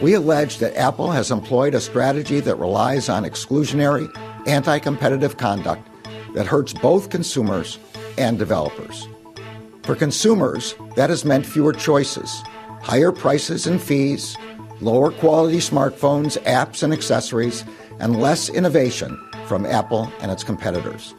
We allege that Apple has employed a strategy that relies on exclusionary, anti-competitive conduct that hurts both consumers and developers. For consumers, that has meant fewer choices, higher prices and fees, lower quality smartphones, apps, and accessories, and less innovation from Apple and its competitors.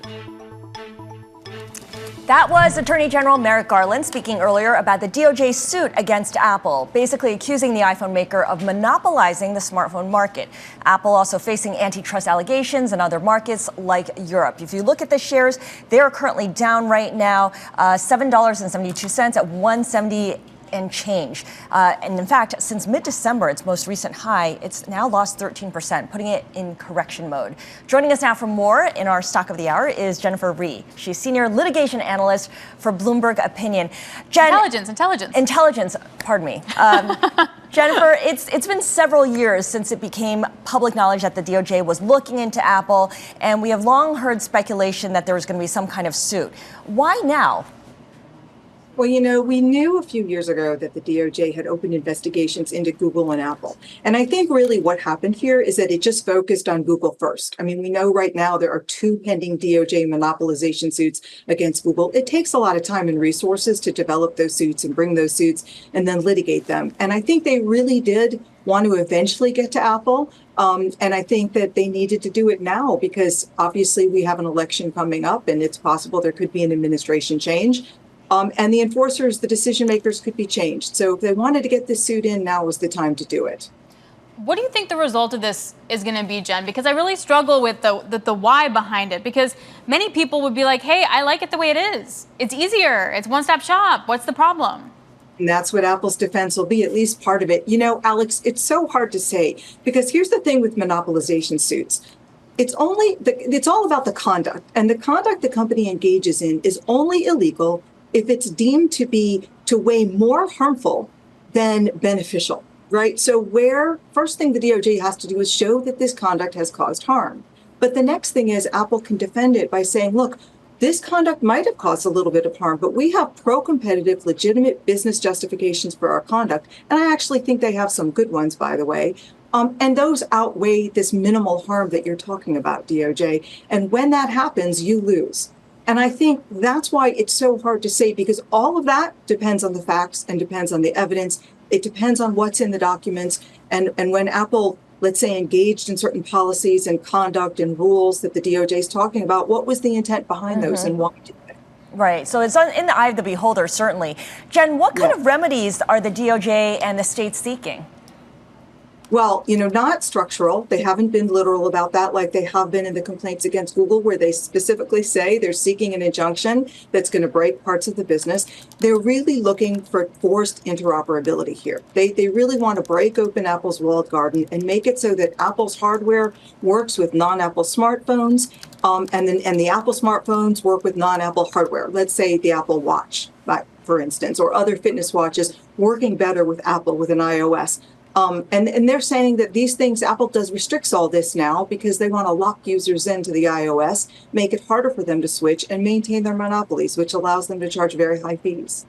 That was Attorney General Merrick Garland speaking earlier about the DOJ suit against Apple, basically accusing the iPhone maker of monopolizing the smartphone market. Apple also facing antitrust allegations in other markets like Europe. If you look at the shares, they are currently down right now, $7.72 at 170 and change. And in fact, since mid-December, its most recent high, it's now lost 13%, putting it in correction mode. Joining us now for more in our Stock of the Hour is Jennifer Rhee. She's senior litigation analyst for Bloomberg Opinion. Intelligence, pardon me. Jennifer, it's been several years since it became public knowledge that the DOJ was looking into Apple, and we have long heard speculation that there was going to be some kind of suit. Why now? Well, we knew a few years ago that the DOJ had opened investigations into Google and Apple. And I think really what happened here is that it just focused on Google first. I mean, we know right now there are 2 pending DOJ monopolization suits against Google. It takes a lot of time and resources to develop those suits and bring those suits and then litigate them. And I think they really did want to eventually get to Apple. And I think that they needed to do it now because obviously we have an election coming up and it's possible there could be an administration change. And the enforcers, the decision makers could be changed. So if they wanted to get this suit in, now was the time to do it. What do you think the result of this is going to be, Jen? Because I really struggle with the why behind it. Because many people would be like, hey, I like it the way it is. It's easier. It's one-stop shop. What's the problem? And that's what Apple's defense will be, at least part of it. Alex, it's so hard to say because here's the thing with monopolization suits. It's all about the conduct. And the conduct the company engages in is only illegal if it's deemed to weigh more harmful than beneficial, right? So first thing the DOJ has to do is show that this conduct has caused harm. But the next thing is Apple can defend it by saying, look, this conduct might have caused a little bit of harm, but we have pro-competitive, legitimate business justifications for our conduct. And I actually think they have some good ones, by the way. And those outweigh this minimal harm that you're talking about, DOJ. And when that happens, you lose. And I think that's why it's so hard to say, because all of that depends on the facts and depends on the evidence. It depends on what's in the documents. And when Apple, let's say, engaged in certain policies and conduct and rules that the DOJ is talking about, what was the intent behind those and why did they? Right. So it's in the eye of the beholder, certainly. Jen, what kind of remedies are the DOJ and the states seeking? Well, not structural. They haven't been literal about that like they have been in the complaints against Google, where they specifically say they're seeking an injunction that's going to break parts of the business. They're really looking for forced interoperability here. They really want to break open Apple's walled garden and make it so that Apple's hardware works with non-Apple smartphones, and the Apple smartphones work with non-Apple hardware. Let's say the Apple Watch, for instance, or other fitness watches working better with Apple with an iOS. And they're saying that these things, Apple restricts all this now because they want to lock users into the iOS, make it harder for them to switch and maintain their monopolies, which allows them to charge very high fees.